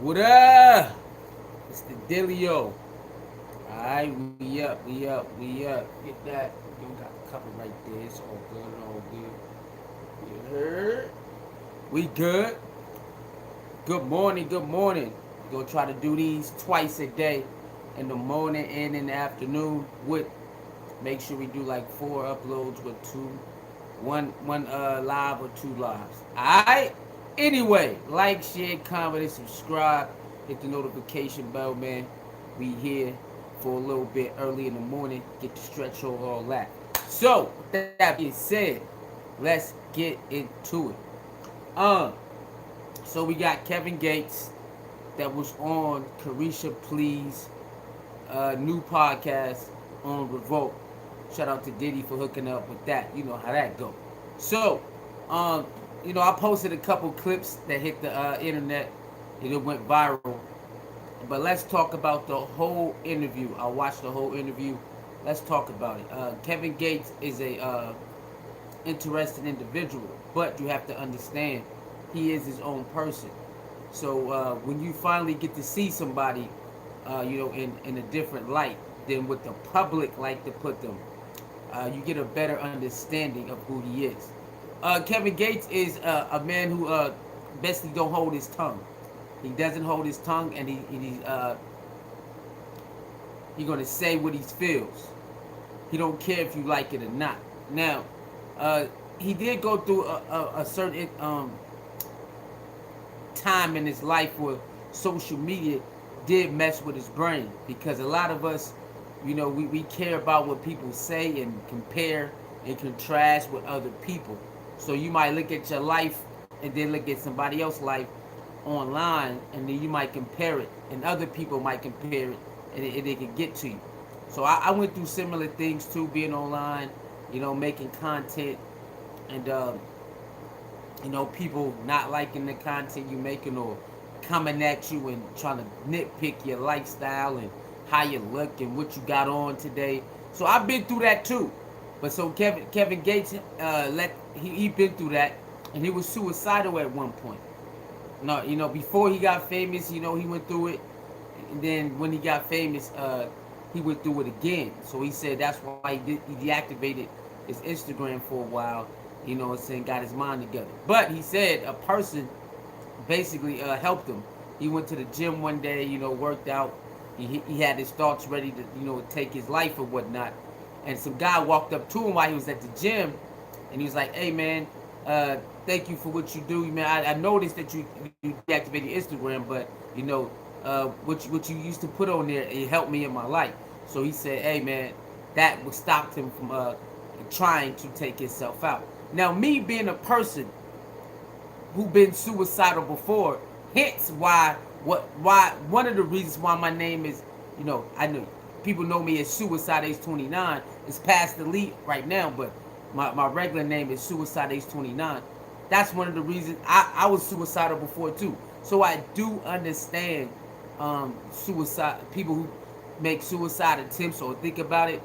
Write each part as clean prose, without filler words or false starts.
What up? It's the Dealio. Alright, we up. Get that. You got the cover right there. It's all good. You heard? We good. Good morning. We're gonna try to do these twice a day. In the morning and in the afternoon. Make sure we do like 4 uploads with one live or 2 lives. Alright? Anyway, like, share, comment, and subscribe. Hit the notification bell, man. We here for a little bit early in the morning. Get the stretch over all that. So, with that being said, let's get into it. Um, so we got Kevin Gates that was on Caresha Please new podcast on Revolt. Shout out to Diddy for hooking up with that. You know how that go. So, um, I posted a couple clips that hit the internet. It went viral. But let's talk about the whole interview. I watched the whole interview. Let's talk about it. Kevin Gates is a interesting individual, but you have to understand he is his own person. So when you finally get to see somebody, in a different light than what the public like to put them, you get a better understanding of who he is. Kevin Gates is a man who basically don't hold his tongue. He doesn't hold his tongue, and he's gonna say what he feels. He don't care if you like it or not. Now, he did go through a certain time in his life where social media did mess with his brain, because a lot of us, we care about what people say and compare and contrast with other people. So you might look at your life and then look at somebody else's life online, and then you might compare it, and other people might compare it, and it can get to you. So I went through similar things too, being online, making content, and people not liking the content you making, or coming at you and trying to nitpick your lifestyle and how you look and what you got on today. So I've been through that too. But so Kevin Gates, he been through that, and he was suicidal at one point. No, before he got famous, he went through it, and then when he got famous, he went through it again. So he said that's why he deactivated his Instagram for a while, saying got his mind together. But he said a person basically helped him. He went to the gym one day, worked out. He had his thoughts ready to, take his life or whatnot. And some guy walked up to him while he was at the gym, and he was like, "Hey man, thank you for what you do, man. I noticed that you deactivated Instagram, but what you used to put on there, it helped me in my life." So he said, "Hey man, that stopped him from trying to take himself out." Now, me being a person who been suicidal before, hence why one of the reasons why my name is, I know people know me as Suicide Ace 29. It's past the elite right now, but my regular name is Suicide Ace 29. That's one of the reasons I was suicidal before too. So I do understand suicide, people who make suicide attempts or think about it.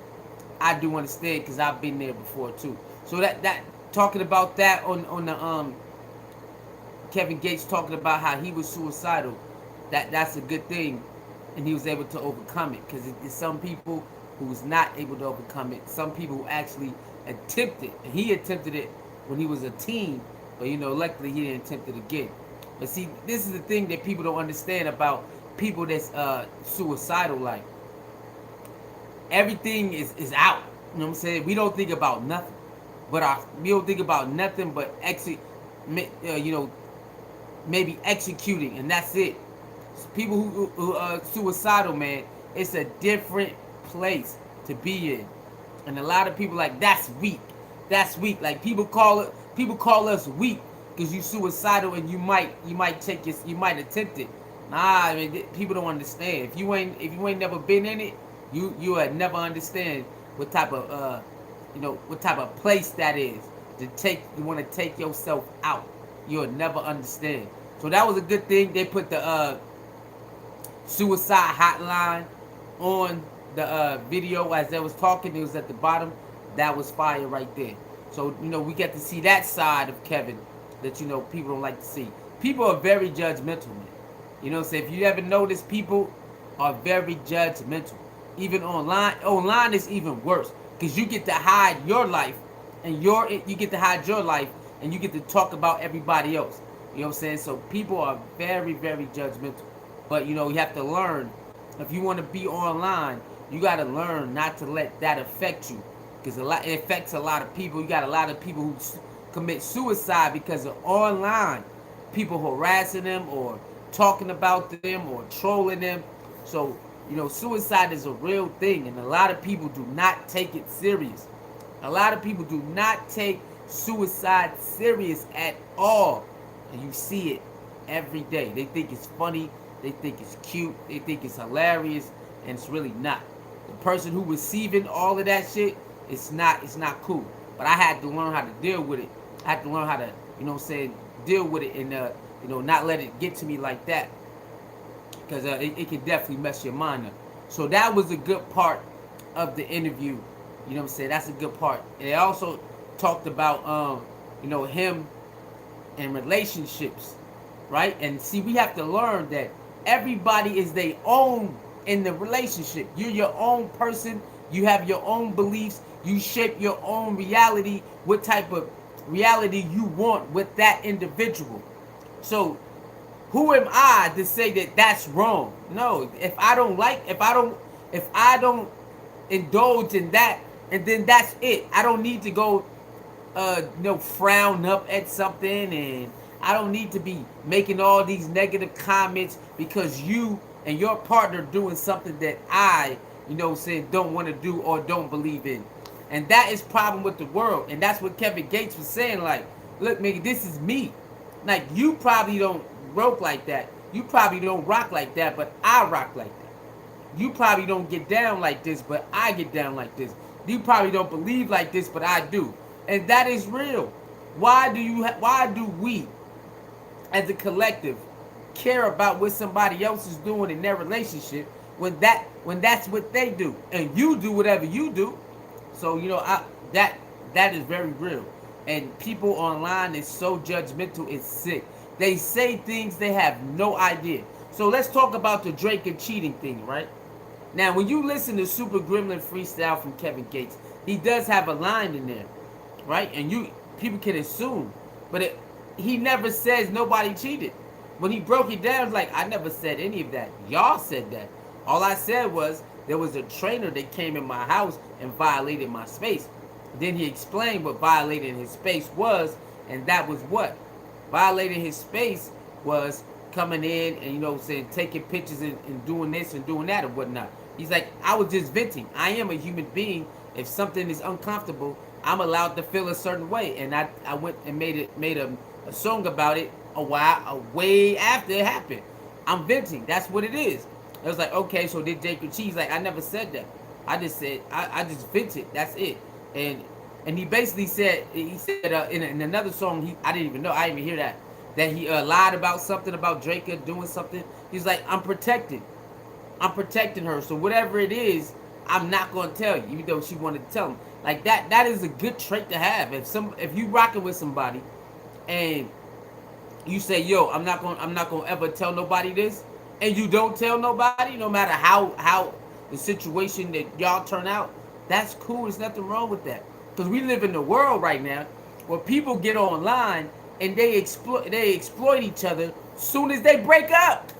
I do understand, because I've been there before too. So that talking about that on the Kevin Gates talking about how he was suicidal, that's a good thing, and he was able to overcome it, because there's some people who was not able to overcome it. Some people who actually attempted, and he attempted it when he was a teen, but luckily he didn't attempt it again. But see, this is the thing that people don't understand about people that's suicidal. Like, everything is out. You know what I'm saying? We don't think about nothing, we don't think about nothing but maybe executing, and that's it. People who are suicidal, man, it's a different place to be in, and a lot of people like, that's weak. Like, people call us weak because you suicidal, and you might attempt it. Nah, I mean, people don't understand. If you ain't never been in it, you would never understand what type of place that is you want to take yourself out. You'll never understand. So that was a good thing. They put the suicide hotline on the video as they was talking. It was at the bottom. That was fire right there. So we get to see that side of Kevin that people don't like to see. People are very judgmental, man. You know, so if you ever notice, people are very judgmental. Even online, online is even worse because you get to hide your life, and you get to hide your life, and you get to talk about everybody else. You know what I'm saying? So people are very, very judgmental. But you know, you have to learn. If you want to be online, you got to learn not to let that affect you, because it affects a lot of people. You got a lot of people who commit suicide because of online people harassing them or talking about them or trolling them. So, you know, suicide is a real thing, and a lot of people do not take it serious. A lot of people do not take suicide serious at all. And you see it every day. They think it's funny, they think it's cute, they think it's hilarious, and it's really not. The person who receiving all of that shit, it's not cool. But I had to learn how to deal with it. I had to learn how to, you know what I'm saying, deal with it, and you know, not let it get to me like that, because it can definitely mess your mind up. So that was a good part of the interview. You know what I'm saying? That's a good part. And they also talked about you know, him and relationships, right? And see, we have to learn that everybody is their own in the relationship. You're your own person. You have your own beliefs. You shape your own reality. What type of reality you want with that individual. So who am I to say that that's wrong? No, if I don't indulge in that, and then that's it. I don't need to go, you know, frown up at something, and I don't need to be making all these negative comments because you and your partner doing something that I, you know, saying don't want to do or don't believe in. And that is problem with the world, and that's what Kevin Gates was saying. Like, look, nigga, this is me. Like, you probably don't rope like that. You probably don't rock like that, but I rock like that. You probably don't get down like this, but I get down like this. You probably don't believe like this, but I do. And that is real. Why do we as a collective care about what somebody else is doing in their relationship when that's what they do, and you do whatever you do? So, you know, that is very real. And people online is so judgmental, it's sick. They say things they have no idea. So let's talk about the Drake and cheating thing, right? Now, when you listen to Super Gremlin freestyle from Kevin Gates, he does have a line in there, right? And people can assume, but he never says nobody cheated. When he broke it down, it's like, I never said any of that. Y'all said that. All I said was there was a trainer that came in my house and violated my space. Then he explained what violating his space was, and that was what? Violating his space was coming in and, you know, saying, taking pictures and doing this and doing that and whatnot. He's like, I was just venting. I am a human being. If something is uncomfortable, I'm allowed to feel a certain way. And I went and made a song about it way after it happened. I'm venting. That's what it is. I was like, okay, so did Jake cheese? Like, I never said that. I just said I just vented. That's it. And he basically said in another song, I didn't even know, I didn't even hear that he lied about something about Drake doing something. He's like, I'm protecting her. So whatever it is, I'm not gonna tell you, even though she wanted to tell him. Like, that is a good trait to have. If you rocking with somebody and you say, yo, I'm not gonna ever tell nobody this, and you don't tell nobody, no matter how the situation that y'all turn out, that's cool. There's nothing wrong with that. Because we live in the world right now where people get online and they exploit each other soon as they break up.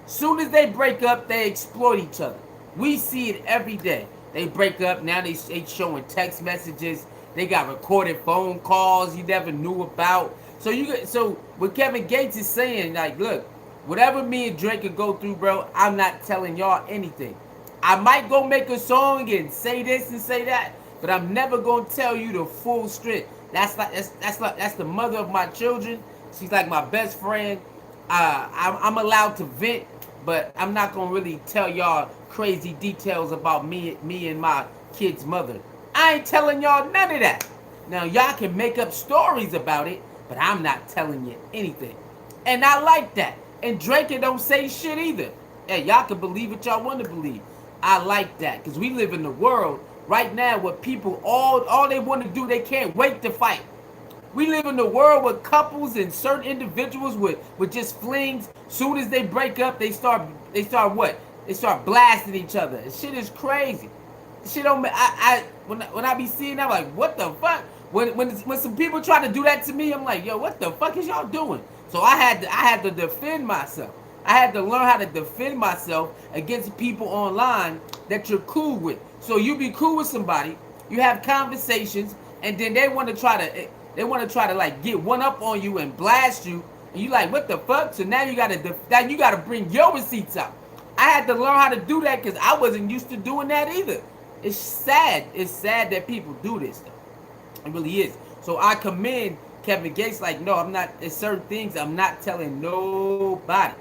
Soon as they break up, they exploit each other. We see it every day. They break up, now they showing text messages. They got recorded phone calls you never knew about. So what Kevin Gates is saying, like, look, whatever me and Drake could go through, bro, I'm not telling y'all anything. I might go make a song and say this and say that, but I'm never gonna tell you the full strength. That's the mother of my children. She's like my best friend. I'm allowed to vent, but I'm not gonna really tell y'all crazy details about me and my kid's mother. I ain't telling y'all none of that. Now y'all can make up stories about it, but I'm not telling you anything. And I like that. And Drake don't say shit either. Hey, y'all can believe what y'all want to believe. I like that, because we live in the world right now where people all they want to do, they can't wait to fight. We live in a world with couples and certain individuals with just flings. Soon as they break up, they start what? They start blasting each other. This shit is crazy. This shit don't. When I be seeing that, I'm like, what the fuck? When some people try to do that to me, I'm like, yo, what the fuck is y'all doing? So I had to defend myself. I had to learn how to defend myself against people online that you're cool with. So you be cool with somebody, you have conversations, and then they want to try to like get one up on you and blast you, and you like, what the fuck? So now you gotta bring your receipts out. I had to learn how to do that because I wasn't used to doing that either. It's sad. It's sad that people do this stuff. It really is. So I commend Kevin Gates. Like, no, I'm not. There's certain things I'm not telling nobody.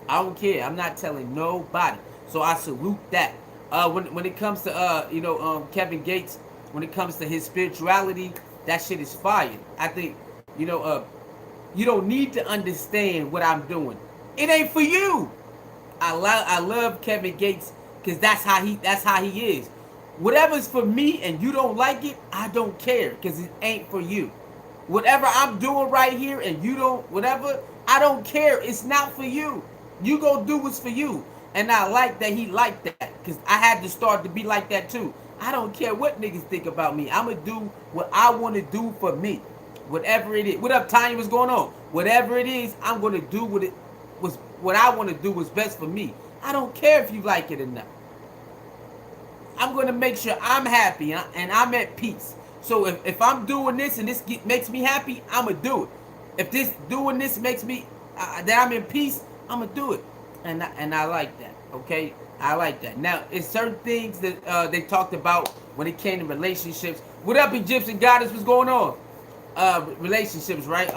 I don't care. I'm not telling nobody. So I salute that. When it comes to Kevin Gates, when it comes to his spirituality, that shit is fire. I think you don't need to understand what I'm doing. It ain't for you. I love Kevin Gates because that's how he is. Whatever's for me and you don't like it, I don't care because it ain't for you. Whatever I'm doing right here and you don't, whatever, I don't care. It's not for you. You go do what's for you. And I like that he liked that because I had to start to be like that too. I don't care what niggas think about me. I'm going to do what I want to do for me. Whatever it is. What up, Tanya? What's going on? Whatever it is, I'm going to do what I want to do was best for me. I don't care if you like it or not. I'm going to make sure I'm happy and I'm at peace. So if I'm doing this and this makes me happy, I'm going to do it. If doing this makes me, that I'm in peace, I'm going to do it. And I like that, okay? I like that. Now, it's certain things that they talked about when it came to relationships. What up, Egyptian goddess? What's going on? Relationships, right?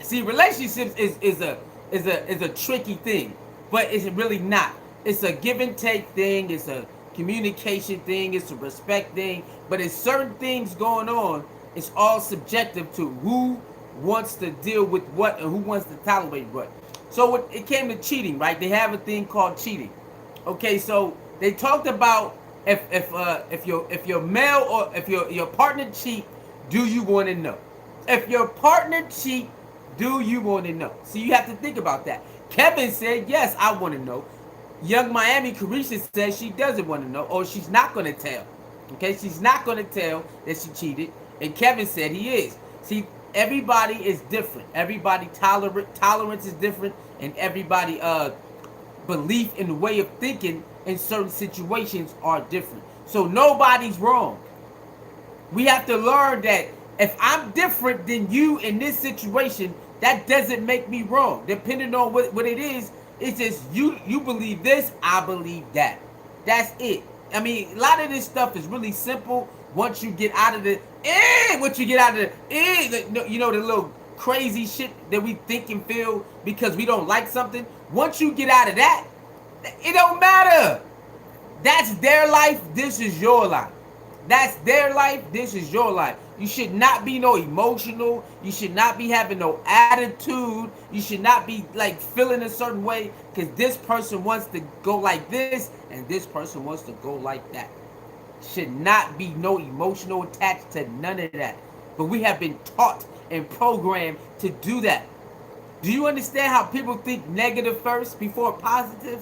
See, relationships is a tricky thing, but it's really not. It's a give and take thing. It's a communication thing. It's a respect thing. But it's certain things going on. It's all subjective to who wants to deal with what and who wants to tolerate what. So when it came to cheating, right? They have a thing called cheating. Okay, so they talked about if your male or if your partner cheat, do you want to know? If your partner cheat, do you want to know? So you have to think about that. Kevin said, yes, I want to know. Young Miami Caresha says she doesn't want to know, or she's not going to tell. Okay, she's not going to tell that she cheated. And Kevin said he is. See, everybody is different. Everybody tolerance is different, and everybody belief in the way of thinking in certain situations are different. So nobody's wrong. We have to learn that if I'm different than you in this situation, that doesn't make me wrong. Depending on what it is, it's just you believe this, I believe that. That's it. I mean, a lot of this stuff is really simple once you get out of the the little crazy shit that we think and feel because we don't like something. Once you get out of that, it don't matter. That's their life, this is your life. That's their life, this is your life. You should not be no emotional. You should not be having no attitude. You should not be like feeling a certain way because this person wants to go like this and this person wants to go like that. Should not be no emotional attached to none of that. But we have been taught and programmed to do that. Do you understand how people think negative first before positive?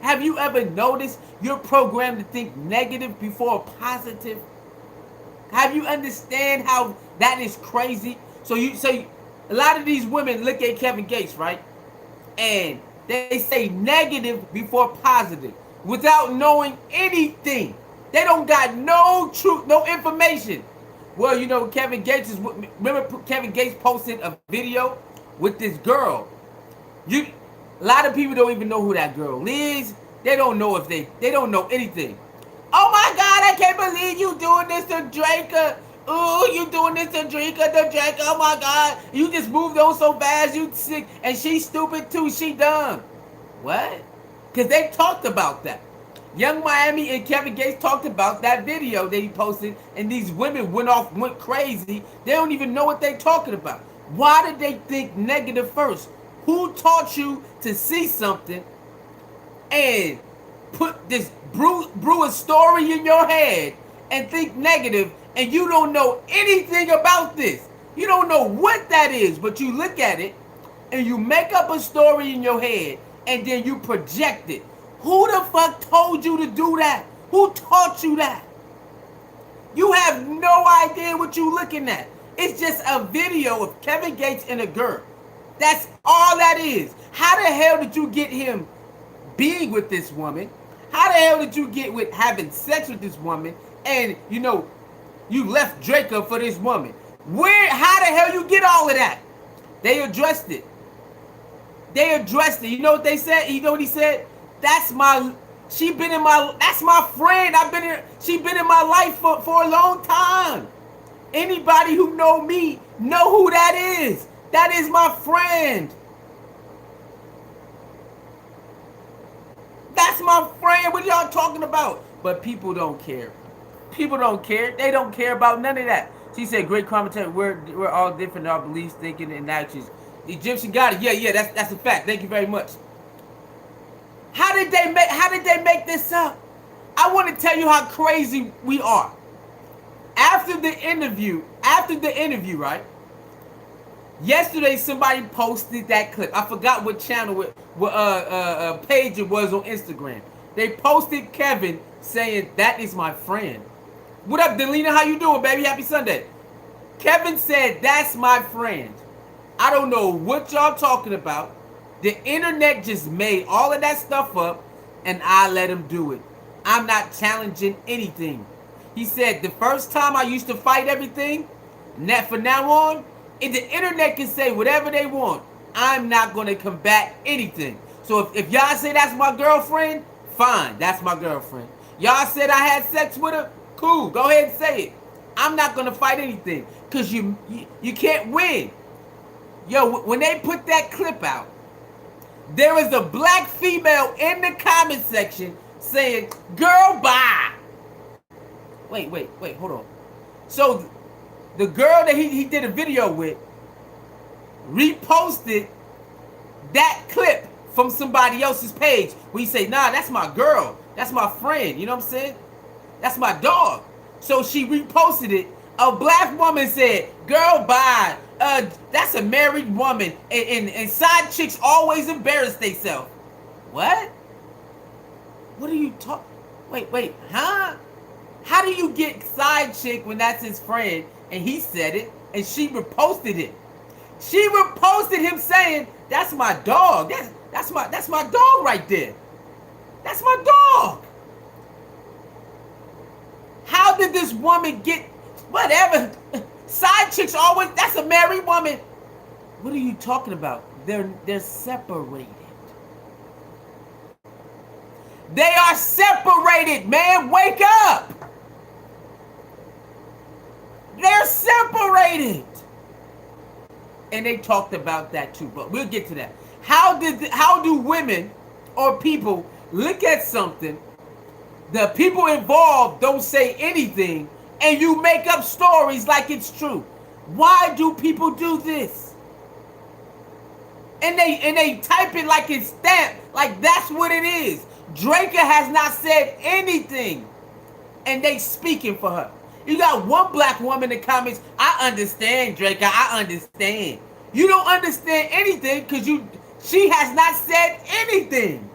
Have you ever noticed you're programmed to think negative before positive? Have you understand how that is crazy? So a lot of these women look at Kevin Gates, right? And they say negative before positive without knowing anything. They don't got no truth, no information. Well, Kevin Gates remember Kevin Gates posted a video with this girl. A lot of people don't even know who that girl is. They don't know they don't know anything. Oh my God, I can't believe you doing this to Drake. Ooh, you doing this to Drake, oh my God. You just moved on so fast, you sick. And she's stupid too, she dumb. What? Because they talked about that. Young Miami and Kevin Gates talked about that video that he posted, and these women went crazy. They don't even know what they're talking about. Why did they think negative first? Who taught you to see something and put this brew a story in your head and think negative and you don't know anything about this. You don't know what that is, but you look at it and you make up a story in your head and then you project it. Who the fuck told you to do that? Who taught you that? You have no idea what you're looking at. It's just a video of Kevin Gates and a girl. That's all that is. How the hell did you get him being with this woman? How the hell did you get with having sex with this woman? And you know, you left Draco for this woman. How the hell you get all of that? They addressed it. They addressed it. You know what they said? You know what he said? That's my friend. She been in my life for a long time. Anybody who know me know who that is. That is my friend. That's my friend. What y'all talking about? But people don't care. People don't care. They don't care about none of that. She said, great commentary. We're all different in our beliefs, thinking, and actions. The Egyptian got it. Yeah, that's a fact. Thank you very much. How did they make this up? I want to tell you how crazy we are. After the interview, right? Yesterday, somebody posted that clip. I forgot what channel, what page it was on Instagram. They posted Kevin saying, that is my friend. What up, Delina? How you doing, baby? Happy Sunday. Kevin said, that's my friend. I don't know what y'all talking about. The internet just made all of that stuff up, and I let him do it. I'm not challenging anything. He said, the first time I used to fight everything, from now on, if the internet can say whatever they want, I'm not going to combat anything. So if y'all say that's my girlfriend, fine, that's my girlfriend. Y'all said I had sex with her, cool, go ahead and say it. I'm not going to fight anything, because you can't win. Yo, when they put that clip out, there was a black female in the comment section saying, girl, bye. Wait, hold on. So the girl that he did a video with reposted that clip from somebody else's page where he say, nah, that's my girl. That's my friend. You know what I'm saying? That's my dog. So she reposted it. A black woman said, girl, bye. That's a married woman. And side chicks always embarrass themselves. What? What are you talking? Wait, huh? How do you get side chick when that's his friend and he said it and she reposted it? She reposted him saying, that's my dog. That's my dog right there. That's my dog. How did this woman get whatever? Side chicks always, that's a married woman. What are you talking about? They're separated. They are separated, man. Wake up. They're separated. And they talked about that too, but we'll get to that. How do women or people look at something, the people involved don't say anything, and you make up stories like it's true? Why do people do this? And they type it like it's stamped, like that's what it is. Draco has not said anything, and they speaking for her. You got one black woman in the comments, I understand, Draco, I understand. You don't understand anything because she has not said anything.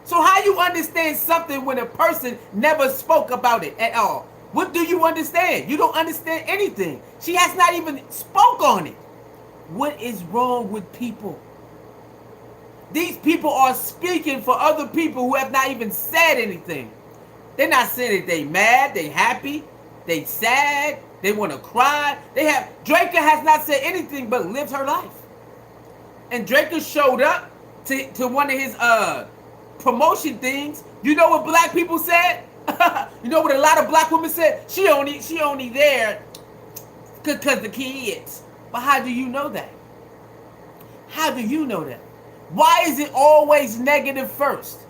So how you understand something when a person never spoke about it at all? What do you understand? You don't understand anything. She has not even spoke on it. What is wrong with people? These people are speaking for other people who have not even said anything. They're not saying that they mad, they happy, they sad, they want to cry. Draco has not said anything but lived her life. And Draco showed up to one of his promotion things. You know what black people said? You know what a lot of black women said? She only there because the kids. But how do you know that? How do you know that? Why is it always negative first?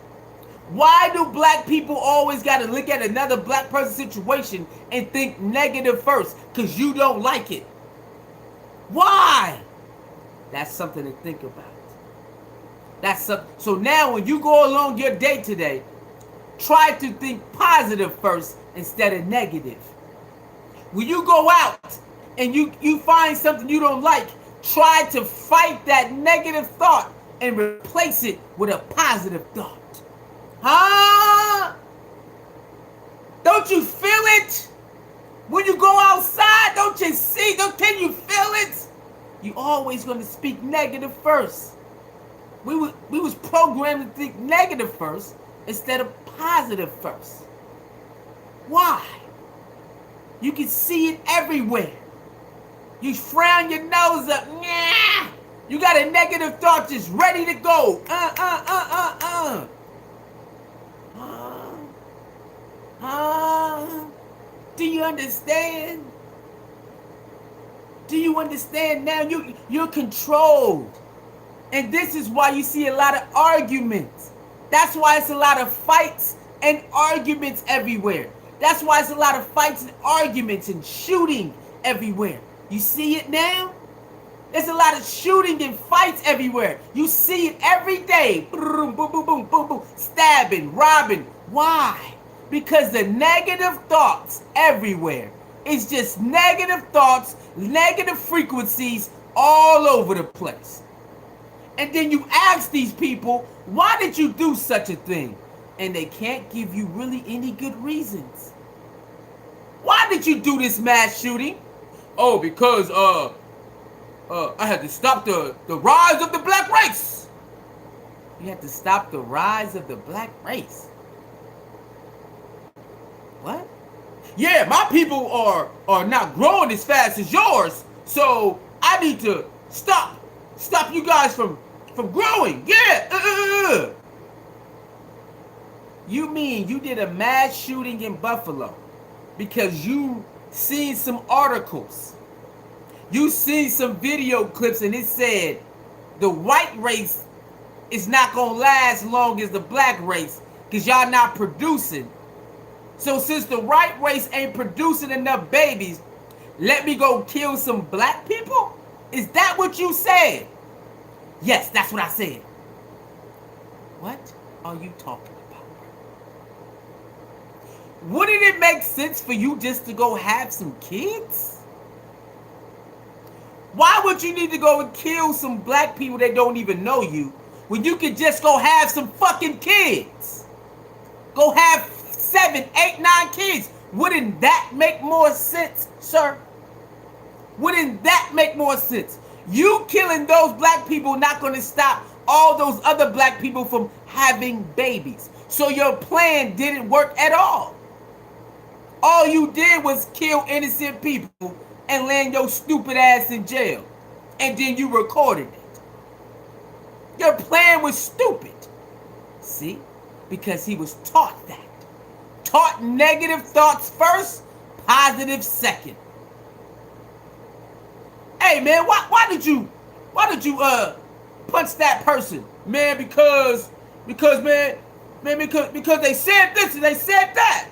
Why do black people always got to look at another black person's situation and think negative first? Because you don't like it. Why? That's something to think about. So now when you go along your day today, try to think positive first instead of negative. When you go out and you find something you don't like, try to fight that negative thought and replace it with a positive thought. Huh? Don't you feel it? When you go outside, don't you see? Can you feel it? You always going to speak negative first. We was programmed to think negative first instead of positive first. Why? You can see it everywhere. You frown your nose up. Nah. You got a negative thought just ready to go. Do you understand? Do you understand now? You're controlled. And this is why you see a lot of arguments. That's why it's a lot of fights and arguments everywhere. That's why it's a lot of fights and arguments and shooting everywhere. You see it now? There's a lot of shooting and fights everywhere. You see it every day. Boom, boom, boom, boom, boom, boom. Stabbing, robbing. Why? Because the negative thoughts everywhere. It's just negative thoughts, negative frequencies all over the place. And then you ask these people, why did you do such a thing? And they can't give you really any good reasons. Why did you do this mass shooting? Oh, because I had to stop the rise of the black race. You had to stop the rise of the black race. What? Yeah, my people are not growing as fast as yours, so I need to stop you guys from growing. Yeah. You mean you did a mass shooting in Buffalo because you seen some articles, you seen some video clips, and it said the white race is not gonna last long as the black race because y'all not producing. So since the white race ain't producing enough babies, let me go kill some black people? Is that what you said? Yes, that's what I said. What are you talking about? Wouldn't it make sense for you just to go have some kids? Why would you need to go and kill some black people that don't even know you when you could just go have some fucking kids? Go have 7, 8, 9 kids. Wouldn't that make more sense, sir? Wouldn't that make more sense? You killing those black people not going to stop all those other black people from having babies. So your plan didn't work at all. All you did was kill innocent people and land your stupid ass in jail. And then you recorded it. Your plan was stupid. See? Because he was taught that. Taught negative thoughts first, positive second. Hey man, why did you punch that person? Man, because they said this and they said that.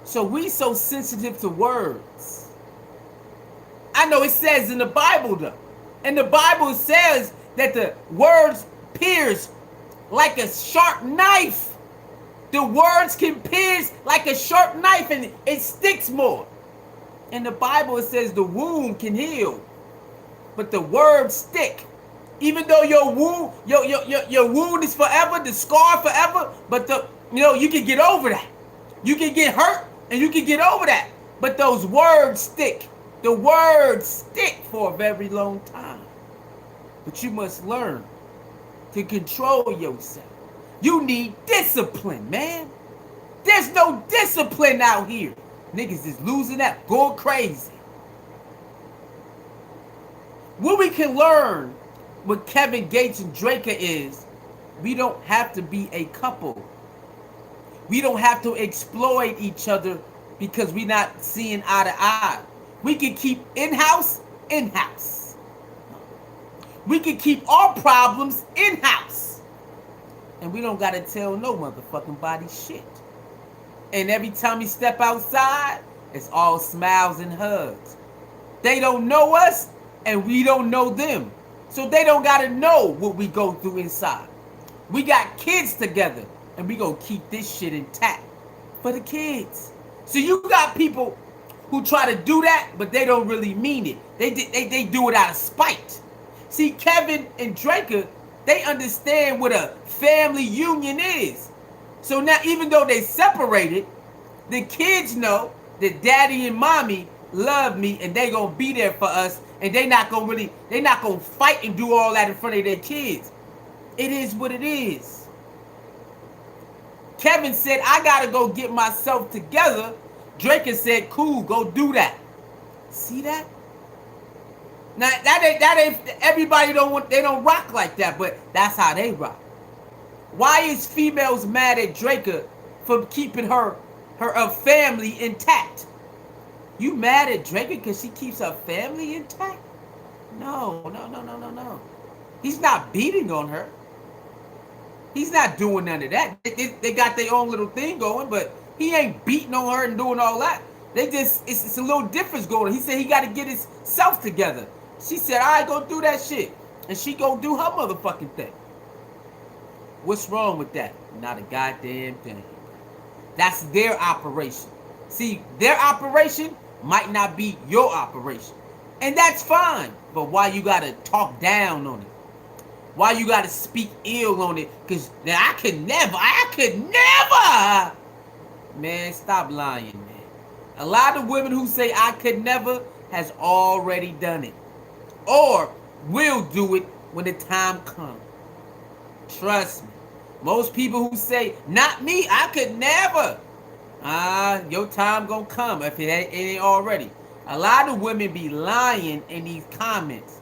So we so sensitive to words. I know it says in the Bible though. And the Bible says that the words pierce like a sharp knife. The words can pierce like a sharp knife and it sticks more. In the Bible it says the wound can heal, but the words stick. Even though your wound is forever, the scar forever, but you can get over that. You can get hurt and you can get over that. But those words stick. The words stick for a very long time. But you must learn to control yourself. You need discipline, man. There's no discipline out here. Niggas is losing that, going crazy. What we can learn with Kevin Gates and Draker is we don't have to be a couple. We don't have to exploit each other because we're not seeing eye to eye. We can keep in-house, in-house. We can keep our problems in-house. And we don't got to tell no motherfucking body shit. And every time we step outside, it's all smiles and hugs. They don't know us, and we don't know them. So they don't got to know what we go through inside. We got kids together, and we going to keep this shit intact for the kids. So you got people who try to do that, but they don't really mean it. They do it out of spite. See, Kevin and Drake, they understand what a family union is. So now, even though they separated, the kids know that daddy and mommy love me and they gonna be there for us, and they not gonna fight and do all that in front of their kids. It is what it is. Kevin said, I gotta go get myself together. Drake said, cool, go do that. See that? Now that ain't everybody they don't rock like that, but that's how they rock. Why is females mad at Drake for keeping her family intact? You mad at Drake because she keeps her family intact? No. He's not beating on her. He's not doing none of that. They got their own little thing going, but he ain't beating on her and doing all that. It's a little difference going on. He said he got to get himself together. She said, all right, go do that shit. And she go do her motherfucking thing. What's wrong with that? Not a goddamn thing. That's their operation. See, their operation might not be your operation. And that's fine. But why you got to talk down on it? Why you got to speak ill on it? Because I could never. Man, stop lying, man. A lot of women who say I could never has already done it. Or will do it when the time comes. Trust me. Most people who say, not me, I could never. Your time gonna come if it ain't already. A lot of women be lying in these comments.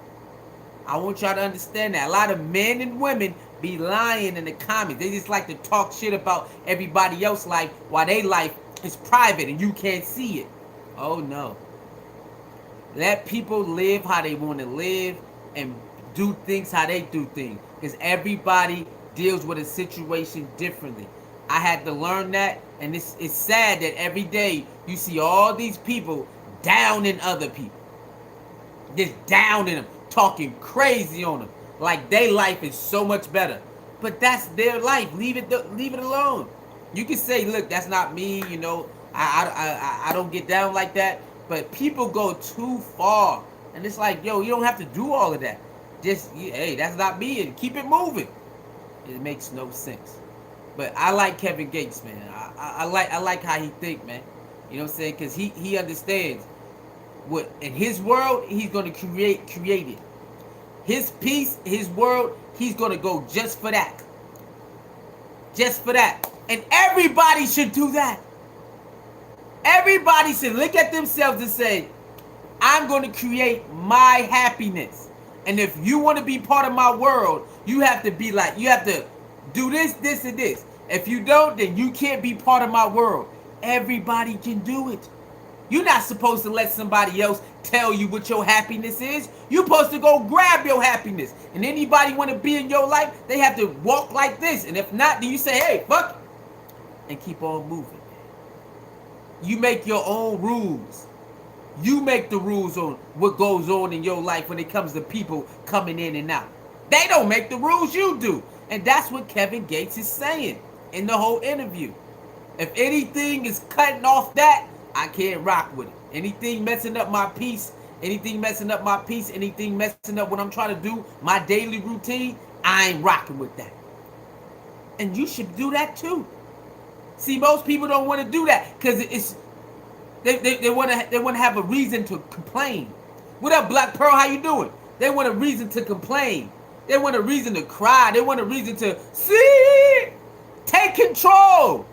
I want y'all to understand that. A lot of men and women be lying in the comments. They just like to talk shit about everybody else's life while their life is private and you can't see it. Oh no. Let people live how they want to live and do things how they do things. Because everybody deals with a situation differently. I had to learn that, and it's sad that every day you see all these people downing other people. Just downing them, talking crazy on them, like their life is so much better. But that's their life. Leave it alone. You can say, look, that's not me, you know, I don't get down like that. But people go too far. And it's like, yo, you don't have to do all of that. Just, hey, that's not me, and keep it moving. It makes no sense. But I like Kevin Gates, man. I like how he think, man. You know what I'm saying? Because he understands what in his world he's gonna create it. His piece, his world, he's gonna go just for that. Just for that. And everybody should do that. Everybody should look at themselves and say, I'm gonna create my happiness. And if you want to be part of my world, you have to be like, you have to do this, this, and this. If you don't, then you can't be part of my world. Everybody can do it. You're not supposed to let somebody else tell you what your happiness is. You're supposed to go grab your happiness. And anybody want to be in your life, they have to walk like this. And if not, then you say, hey, fuck it. And keep on moving. You make your own rules. You make the rules on what goes on in your life when it comes to people coming in and out. They don't make the rules, you do. And that's what Kevin Gates is saying in the whole interview. If anything is cutting off that, I can't rock with it. Anything messing up my peace, anything messing up what I'm trying to do, my daily routine, I ain't rocking with that. And you should do that too. See, most people don't want to do that because it's they want to have a reason to complain. What up, Black Pearl? How you doing? They want a reason to complain. They want a reason to cry. They want a reason to see. Take control.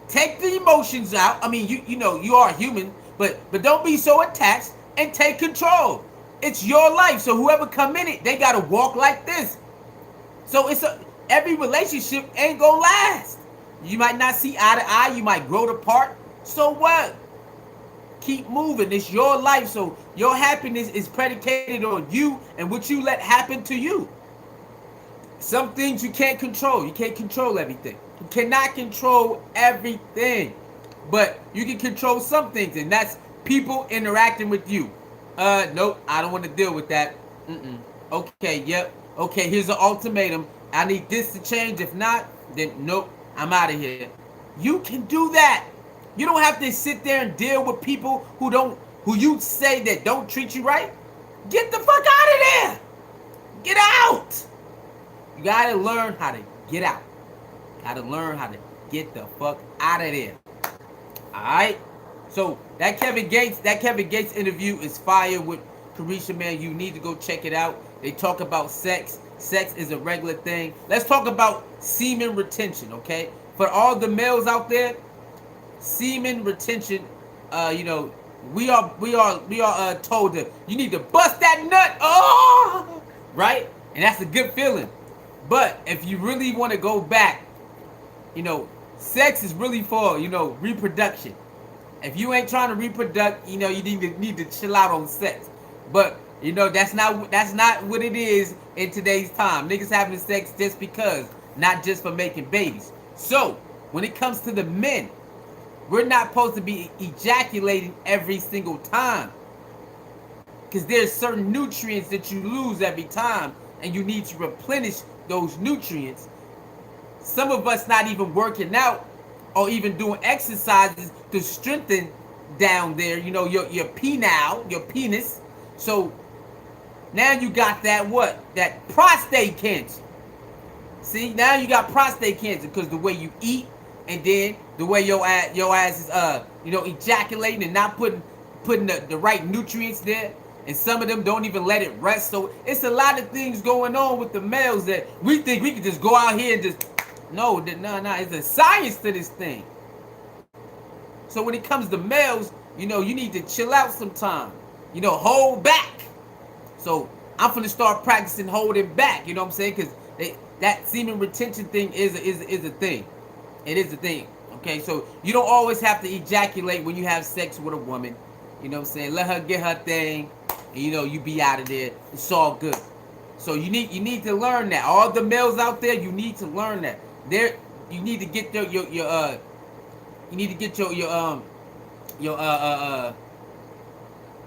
Take the emotions out. I mean, you know you are human, but don't be so attached and take control. It's your life, so whoever come in it, they gotta walk like this. So every relationship ain't gonna last. You might not see eye to eye. You might grow apart. So what? Keep moving. It's your life, so your happiness is predicated on you and what you let happen to you. Some things you can't control. You can't control everything. You cannot control everything. But you can control some things, and that's people interacting with you. Nope, I don't want to deal with that. Okay, yep. Okay, here's an ultimatum. I need this to change. If not, then nope, I'm out of here. You can do that. You don't have to sit there and deal with people who you say that don't treat you right. Get the fuck out of there. Get out. You gotta learn how to get out. Gotta learn how to get the fuck out of there. Alright? So that Kevin Gates interview is fire with Caresha, man. You need to go check it out. They talk about sex. Sex is a regular thing. Let's talk about semen retention, okay? For all the males out there, semen retention, we are told that you need to bust that nut. Oh, right? And that's a good feeling. But if you really want to go back, sex is really for, reproduction. If you ain't trying to reproduce, you need to chill out on sex. But that's not what it is in today's time. Niggas having sex just because, not just for making babies. So when it comes to the men, we're not supposed to be ejaculating every single time, because there's certain nutrients that you lose every time, and you need to replenish those nutrients. Some of us not even working out or even doing exercises to strengthen down there, your penile, your penis. So now you got that prostate cancer. See, now you got prostate cancer because the way you eat, and then the way your ass is ejaculating and not putting the right nutrients there. And some of them don't even let it rest. So it's a lot of things going on with the males that we think we can just go out here and just no. It's a science to this thing. So when it comes to males, you need to chill out sometime. Hold back. So I'm finna start practicing holding back. You know what I'm saying? Because that semen retention thing is a thing. It is a thing. Okay, so you don't always have to ejaculate when you have sex with a woman. You know what I'm saying? Let her get her thing, and you be out of there. It's all good. So you need to learn that. All the males out there, you need to learn that. You need to get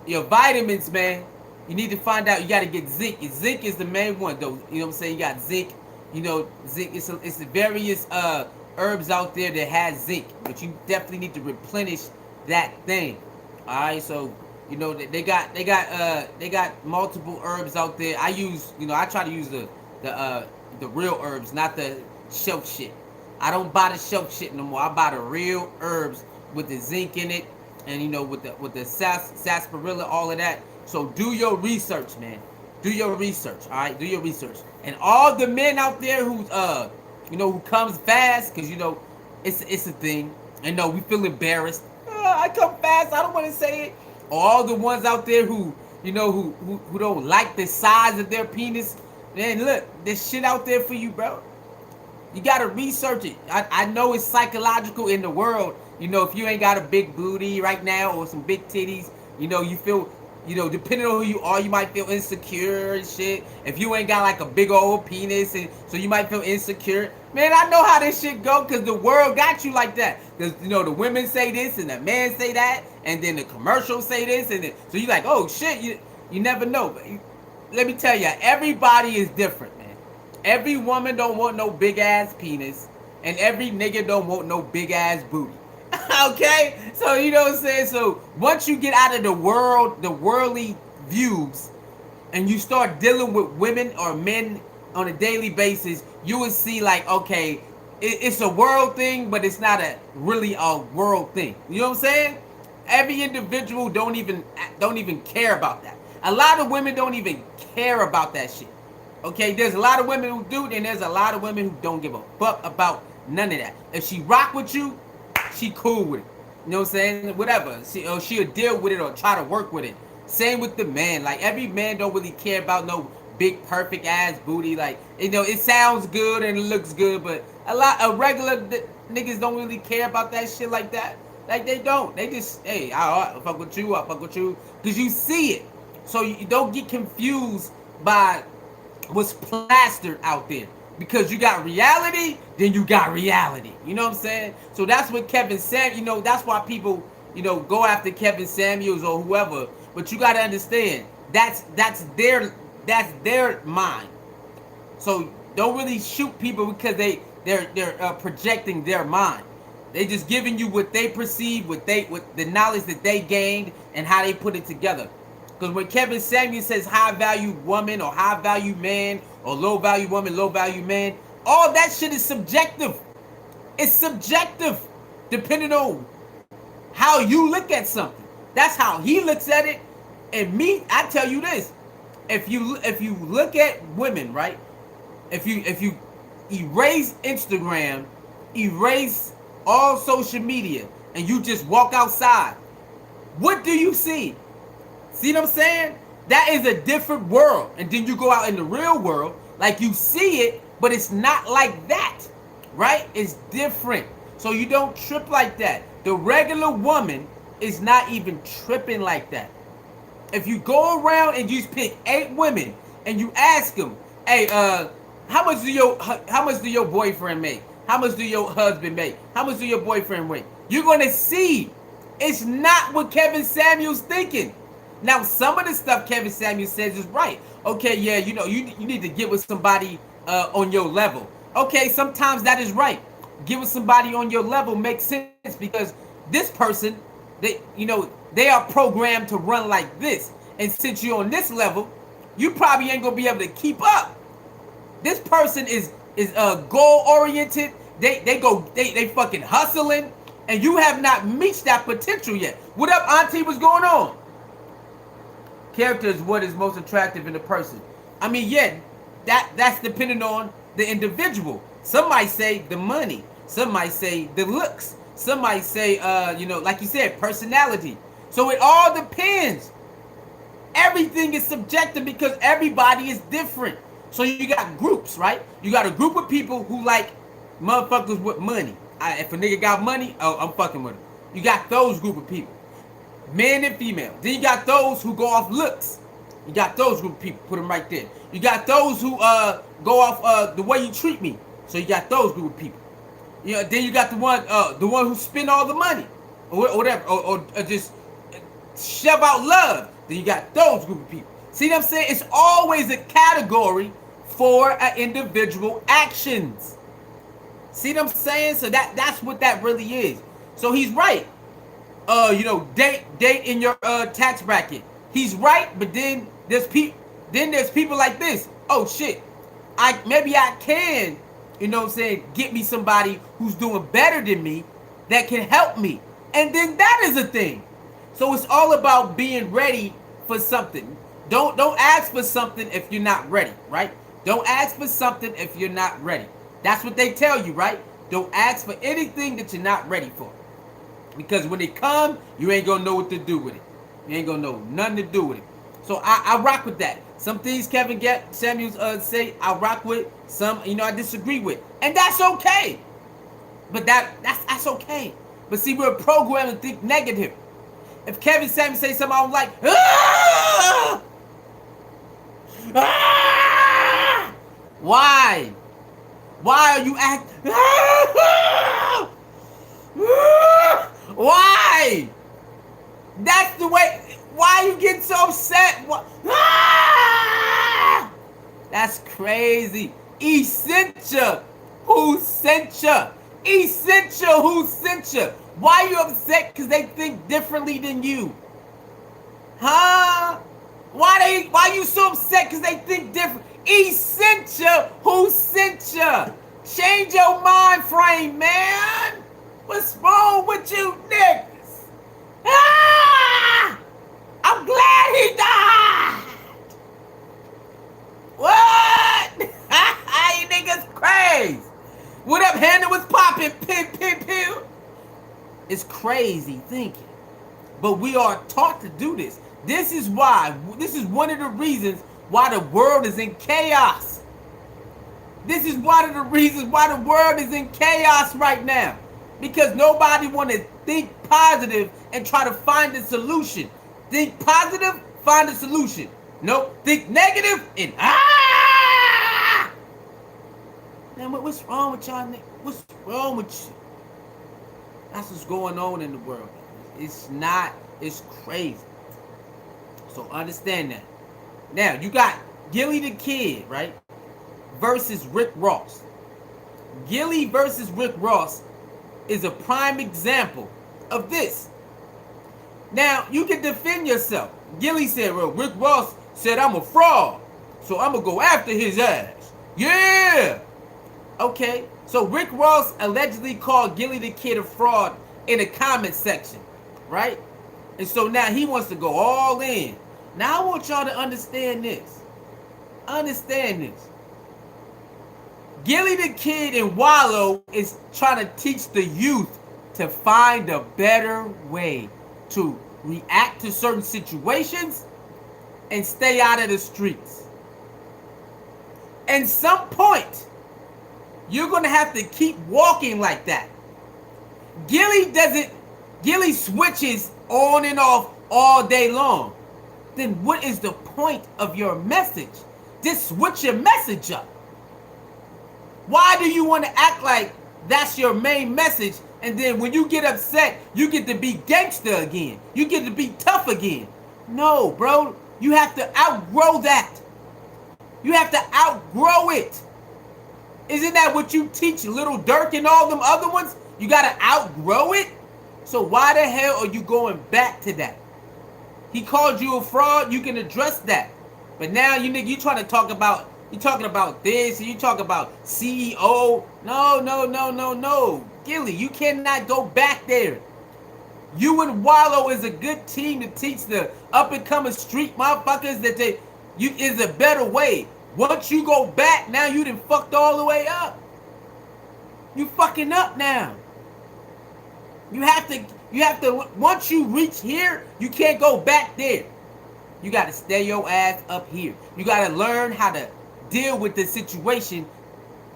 your vitamins, man. You need to find out. You got to get zinc. Zinc is the main one, though. You know what I'm saying? You got zinc. Zinc. It's various herbs out there that has zinc, but you definitely need to replenish that thing. All right, so they got multiple herbs out there. I try to use the real herbs, not the shelf shit. I don't buy the shelf shit no more. I buy the real herbs with the zinc in it, and with the sarsaparilla, all of that. So do your research, man. Do your research. All right, do your research. And all the men out there who's who comes fast, because it's a thing. And we feel embarrassed. I come fast. I don't want to say it. All the ones out there who don't like the size of their penis. Man, look, there's shit out there for you, bro. You gotta research it. I know it's psychological in the world. If you ain't got a big booty right now or some big titties, you feel. Depending on who you are, you might feel insecure and shit. If you ain't got like a big old penis, and so you might feel insecure. Man, I know how this shit go, because the world got you like that. Because, the women say this, and the men say that, and then the commercials say this, and then, so you like, oh shit, you never know. But let me tell you, everybody is different, man. Every woman don't want no big ass penis, and every nigga don't want no big ass booty. Okay, so you know what I'm saying. So once you get out of the worldly views, and you start dealing with women or men on a daily basis, you will see like, okay, it's a world thing, but it's not really a world thing. You know what I'm saying? Every individual don't even care about that. A lot of women don't even care about that shit. Okay, there's a lot of women who do, and there's a lot of women who don't give a fuck about none of that. If she rock with you, she cool with it. You know what I'm saying? Whatever. She'll deal with it or try to work with it. Same with the man. Like, every man don't really care about no big perfect ass booty. Like, it sounds good and it looks good, but a lot of regular niggas don't really care about that shit like that. Like, they don't. They just, hey, I fuck with you, I fuck with you. Because you see it. So you don't get confused by what's plastered out there. Because you got reality, then you got reality. You know what I'm saying? So that's what Kevin Samuels, that's why people, go after Kevin Samuels or whoever. But you got to understand, that's their mind. So don't really shoot people because they're projecting their mind. They just giving you what they perceive, what the knowledge that they gained, and how they put it together. Because when Kevin Samuels says high value woman or high value man or low value woman, low value man, all that shit is subjective. It's subjective, depending on how you look at something. That's how he looks at it. And me, I tell you this: if you look at women, right? If you erase Instagram, erase all social media, and you just walk outside, what do you see? See what I'm saying? That is a different world. And then you go out in the real world, like you see it, but it's not like that, right? It's different. So you don't trip like that. The regular woman is not even tripping like that. If you go around and you pick 8 women and you ask them, hey, how much do your boyfriend make? How much do your husband make? How much do your boyfriend make? You're gonna see it's not what Kevin Samuels thinking. Now, some of the stuff Kevin Samuels says is right. Okay, yeah, you know, you need to get with somebody on your level. Okay, sometimes that is right. Get with somebody on your level makes sense because this person, they are programmed to run like this. And since you're on this level, you probably ain't gonna be able to keep up. This person is goal oriented. They fucking hustling, and you have not reached that potential yet. What up, Auntie? What's going on? Character is what is most attractive in a person. I mean, yeah, that's depending on the individual. Some might say the money. Some might say the looks. Some might say, like you said, personality. So it all depends. Everything is subjective because everybody is different. So you got groups, right? You got a group of people who like motherfuckers with money. If a nigga got money, oh, I'm fucking with him. You got those group of people. Men and female. Then you got those who go off looks. You got those group of people. Put them right there. You got those who go off the way you treat me. So you got those group of people. You know, then you got the one who spend all the money or whatever, or just shove out love. Then you got those group of people. See what I'm saying? It's always a category for an individual actions. See what I'm saying? So that's what that really is. So he's right. Date in your tax bracket. He's right, but then there's people like this. Oh shit. Maybe I can, get me somebody who's doing better than me that can help me. And then that is a thing. So it's all about being ready for something. Don't ask for something if you're not ready, right? Don't ask for something if you're not ready. That's what they tell you, right? Don't ask for anything that you're not ready for. Because when it comes, you ain't gonna know what to do with it. You ain't gonna know nothing to do with it. So I rock with that. Some things Kevin Samuels say I rock with. Some I disagree with, and that's okay. But that's okay. But see, we're programmed to think negative. If Kevin Samuels say something I don't like, why? Why are you acting? Why? That's the way. Why are you getting so upset? That's crazy. Essential. Who sent you? Essential. Who sent you? Why are you upset? Because they think differently than you. Huh? Why you so upset? Because they think different. Essential. Who sent you? Change your mind frame, man. What's wrong with you niggas? I'm glad he died. What? You niggas crazy. What up, Hannah? Was popping? Pew. It's crazy thinking. But we are taught to do this. This is why. This is one of the reasons why the world is in chaos. This is one of the reasons why the world is in chaos right now. Because nobody want to think positive and try to find a solution. Think positive, find a solution. Nope, think negative and Man, what's wrong with y'all? What's wrong with you? That's what's going on in the world. It's crazy. So understand that. Now, you got Gillie the Kid, right? Versus Rick Ross. Gillie versus Rick Ross is a prime example of this. Now, you can defend yourself. Gillie said, well, Rick Ross said I'm a fraud, so I'm going to go after his ass. Yeah! Okay, so Rick Ross allegedly called Gillie the Kid a fraud in the comment section, right? And so now he wants to go all in. Now I want y'all to understand this. Understand this. Gillie the Kid and Wallow is trying to teach the youth to find a better way to react to certain situations and stay out of the streets. At some point, you're going to have to keep walking like that. Gillie switches on and off all day long. Then what is the point of your message? Just switch your message up. Why do you want to act like that's your main message, and then when you get upset, you get to be gangster again? You get to be tough again? No, bro. You have to outgrow that. You have to outgrow it. Isn't that what you teach Little Durk and all them other ones? You got to outgrow it? So why the hell are you going back to that? He called you a fraud. You can address that. But now you trying to talk about, you talking about this, and you talk about CEO. No. Gillie, you cannot go back there. You and Wallow is a good team to teach the up-and-coming street motherfuckers that is a better way. Once you go back, now you done fucked all the way up. You fucking up now. You have to, once you reach here, you can't go back there. You got to stay your ass up here. You got to learn how to deal with the situation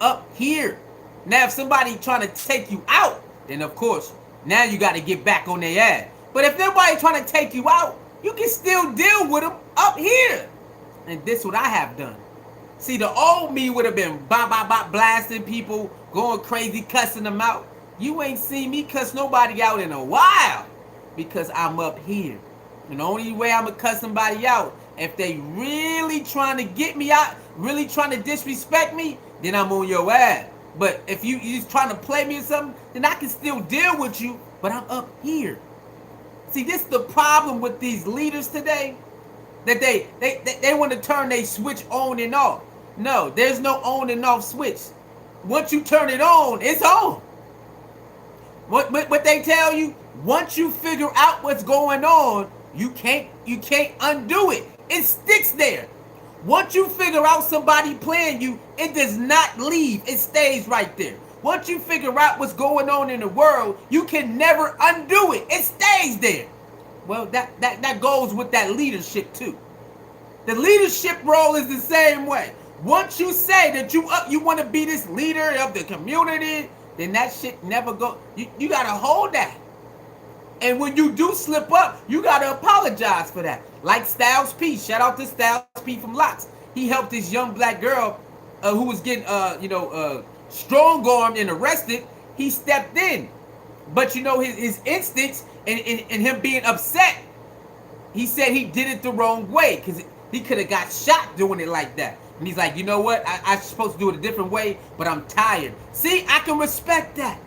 up here. Now, if somebody trying to take you out, then of course, now you got to get back on their ass. But if nobody trying to take you out, you can still deal with them up here. And this is what I have done. See, the old me would have been blasting people, going crazy, cussing them out. You ain't seen me cuss nobody out in a while because I'm up here. And the only way I'm going to cuss somebody out, if they really trying to get me out, really trying to disrespect me, then I'm on your ass. But if you just trying to play me or something, then I can still deal with you, but I'm up here. See, this is the problem with these leaders today, that they want to turn their switch on and off. No, there's no on and off switch. Once you turn it on, it's on. What they tell you, once you figure out what's going on, you can't undo it. It sticks there. Once you figure out somebody playing you, it does not leave. It stays right there. Once you figure out what's going on in the world, you can never undo it. It stays there. Well, that goes with that leadership too. The leadership role is the same way. Once you say that you want to be this leader of the community, then that shit never go. You got to hold that. And when you do slip up, you got to apologize for that. Like Styles P. Shout out to Styles P from Locks. He helped this young black girl who was getting, strong-armed and arrested. He stepped in. But, his instincts and him being upset, he said he did it the wrong way because he could have got shot doing it like that. And he's like, you know what? I'm supposed to do it a different way, but I'm tired. See, I can respect that.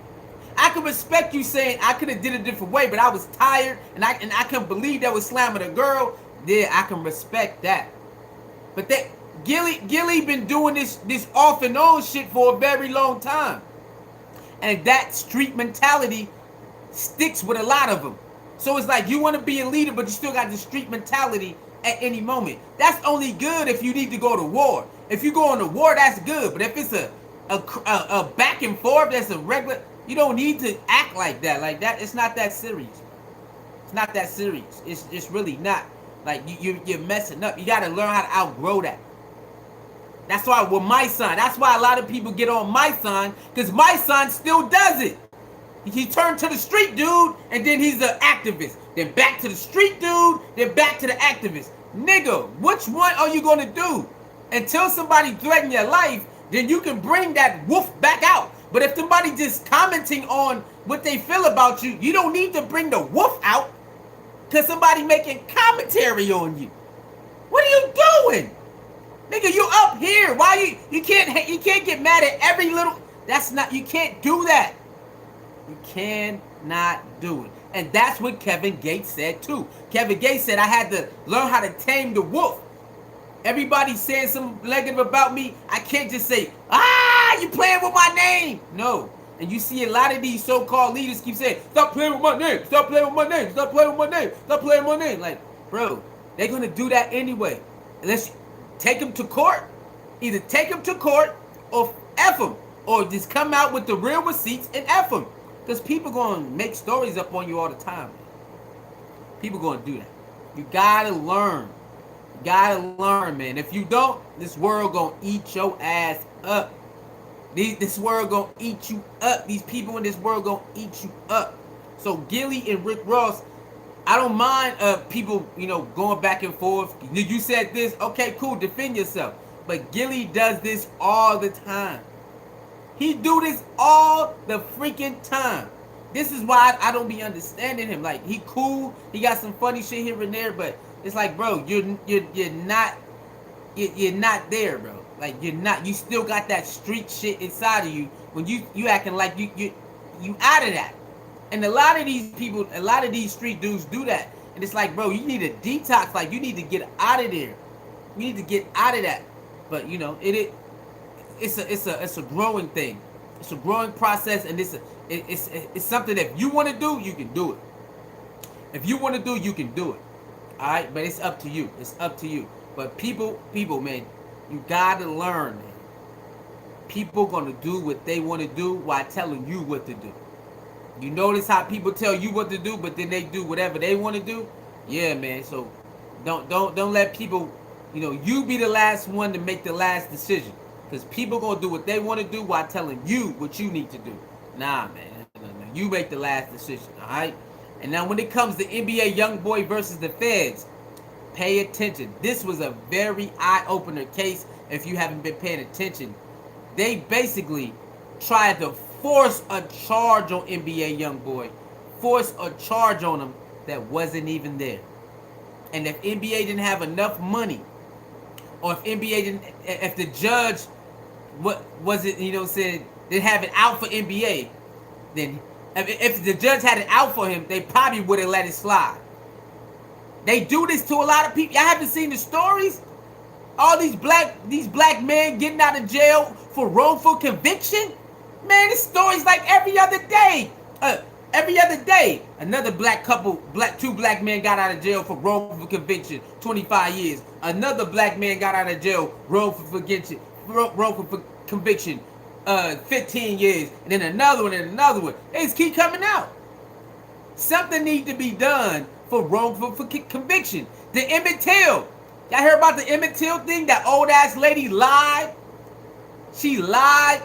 I can respect you saying I could have did it a different way, but I was tired, and I couldn't believe that was slamming a girl. Yeah, I can respect that. But that Gillie been doing this off and on shit for a very long time, and that street mentality sticks with a lot of them. So it's like you want to be a leader, but you still got the street mentality at any moment. That's only good if you need to go to war. If you go on to war, that's good. But if it's a back and forth, that's a regular. You don't need to act like that. Like that, it's not that serious. It's not that serious. It's really not. Like you're messing up. You got to learn how to outgrow that. That's why with my son. That's why a lot of people get on my son, because my son still does it. He turned to the street dude, and then he's an activist. Then back to the street dude, then back to the activist. Nigga, which one are you gonna do? Until somebody threaten your life, then you can bring that wolf back out. But if somebody just commenting on what they feel about you, you don't need to bring the wolf out because somebody making commentary on you. What are you doing? Nigga, you up here. Why you can't get mad at every little, that's not, you can't do that. You cannot do it. And that's what Kevin Gates said too. Kevin Gates said I had to learn how to tame the wolf. Everybody saying something negative about me, I can't just say, you playing with my name. No. And you see a lot of these so-called leaders keep saying, stop playing with my name, stop playing with my name, stop playing with my name, stop playing with my name. Like, bro, they're going to do that anyway. Unless you take them to court, either take them to court or F them. Or just come out with the real receipts and F them. Because people going to make stories up on you all the time. People going to do that. You got to learn. You got to learn, man. If you don't, this world going to eat your ass up. This world going to eat you up. These people in this world going to eat you up. So Gillie and Rick Ross, I don't mind people, going back and forth. You said this. Okay, cool. Defend yourself. But Gillie does this all the time. He do this all the freaking time. This is why I don't be understanding him. Like, he cool. He got some funny shit here and there, but it's like, bro, you're not there, bro. Like, you're not. You still got that street shit inside of you when you acting like you out of that. And a lot of these people, a lot of these street dudes do that. And it's like, bro, you need a detox. Like, you need to get out of there. You need to get out of that. But it's a growing thing. It's a growing process, and it's something that if you want to do, you can do it. If you want to do, you can do it. All right, but it's up to you. It's up to you. But people, man, you gotta learn, man. People gonna do what they want to do while telling you what to do. You notice how people tell you what to do, but then they do whatever they want to do? Yeah, man. So don't let people, you be the last one to make the last decision. Because people gonna do what they want to do while telling you what you need to do. Nah, man. No. You make the last decision, all right? And now when it comes to NBA Youngboy versus the Feds, pay attention. This was a very eye-opener case if you haven't been paying attention. They basically tried to force a charge on NBA Youngboy. Force a charge on him that wasn't even there. And if NBA didn't have enough money, or if the judge, said they have it out for NBA, then if the judge had it out for him, they probably would have let it slide. They do this to a lot of people. Y'all haven't seen the stories? All these black men getting out of jail for wrongful conviction? Man, this story's like every other day. Every other day, another two black men got out of jail for wrongful conviction, 25 years. Another black man got out of jail, wrongful conviction, 15 years. And then another one and another one. They just keep coming out. Something needs to be done for wrongful conviction. The Emmett Till. Y'all hear about the Emmett Till thing? That old ass lady lied. She lied.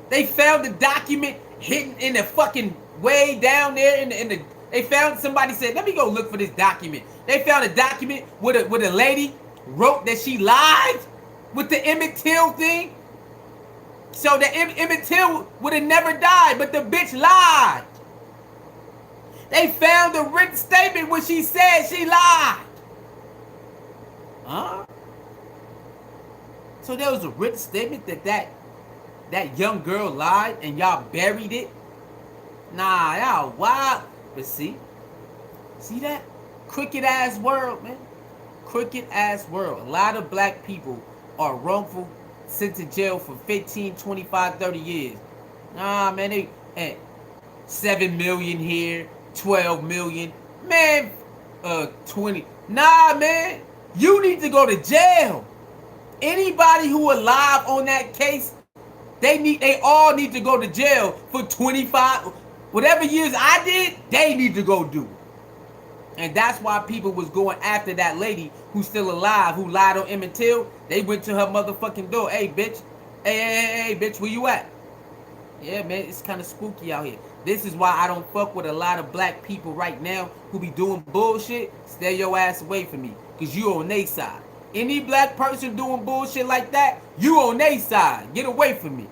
They found the document hidden in the fucking way down there in the they found, somebody said, let me go look for this document. They found a document with a lady wrote that she lied with the Emmett Till thing. So the Emmett Till would have never died, but the bitch lied. They found the written statement where she said she lied. Huh? So there was a written statement that young girl lied and y'all buried it? Nah, y'all wild. But see that? Crooked ass world, man. Crooked ass world. A lot of black people are wrongful sent to jail for 15, 25, 30 years. Nah, man, they 7 million here, 12 million. Man, 20. Nah, man. You need to go to jail. Anybody who alive on that case, they all need to go to jail for 25. Whatever years I did, they need to go do it. And that's why people was going after that lady who's still alive, who lied on Emmett Till. They went to her motherfucking door. Hey, bitch. Hey, bitch, where you at? Yeah, man, it's kind of spooky out here. This is why I don't fuck with a lot of black people right now who be doing bullshit. Stay your ass away from me, because you on they side. Any black person doing bullshit like that, you on they side. Get away from me.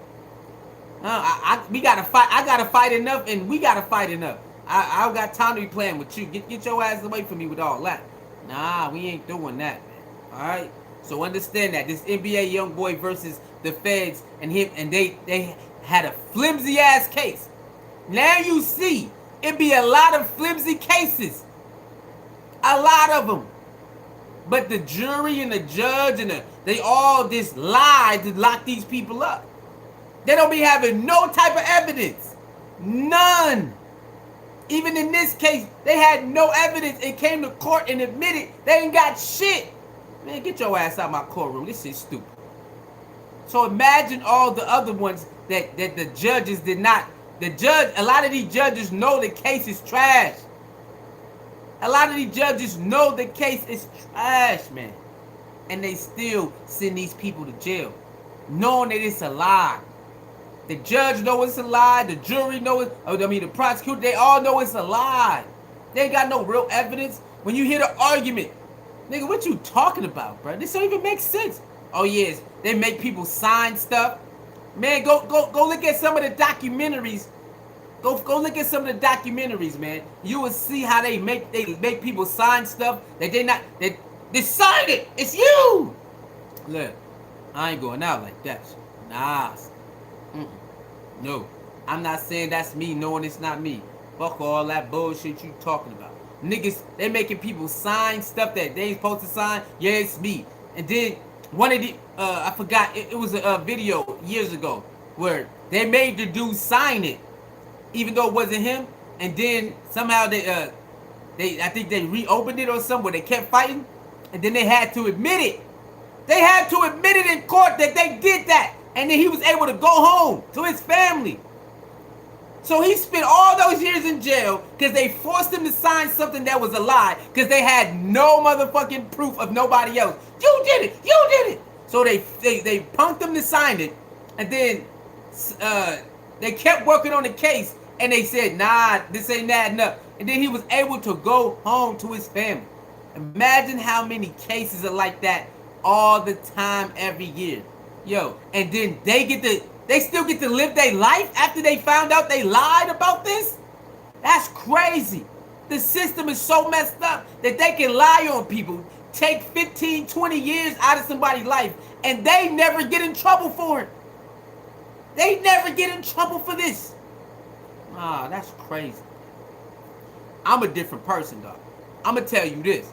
We gotta fight. I gotta fight enough, and we gotta fight enough. I don't got time to be playing with you. Get your ass away from me with all that. Nah, we ain't doing that, man. All right. So understand that this NBA Youngboy versus the Feds and him, and they had a flimsy ass case. Now you see, it be a lot of flimsy cases. A lot of them. But the jury and the judge and they all just lie to lock these people up. They don't be having no type of evidence. None. Even in this case, they had no evidence and came to court and admitted they ain't got shit. Man, get your ass out of my courtroom. This shit's stupid. So imagine all the other ones that the judges did not. A lot of these judges know the case is trash. A lot of these judges know the case is trash, man. And they still send these people to jail, knowing that it's a lie. The judge know it's a lie. The jury know it. The prosecutor, they all know it's a lie. They ain't got no real evidence. When you hear the argument, nigga, what you talking about, bro? This don't even make sense. Oh yes, they make people sign stuff. Man, go look at some of the documentaries. Go look at some of the documentaries, man. You will see how they make people sign stuff that they signed it. It's you. Look, I ain't going out like that. Nah. No, I'm not saying that's me knowing it's not me. Fuck all that bullshit you talking about. Niggas, they making people sign stuff that they ain't supposed to sign. Yeah, it's me. And then one of the, I forgot, it was a video years ago where they made the dude sign it, even though it wasn't him. And then somehow I think they reopened it or something where they kept fighting. And then they had to admit it. They had to admit it in court that they did that. And then he was able to go home to his family. So he spent all those years in jail because they forced him to sign something that was a lie because they had no motherfucking proof of nobody else. You did it! You did it! So they punked him to sign it. And then they kept working on the case. And they said, nah, this ain't adding up. And then he was able to go home to his family. Imagine how many cases are like that all the time, every year. Yo, and then they still get to live their life after they found out they lied about this? That's crazy. The system is so messed up that they can lie on people, take 15, 20 years out of somebody's life, and they never get in trouble for it. They never get in trouble for this. Ah, that's crazy. I'm a different person, dog. I'm going to tell you this.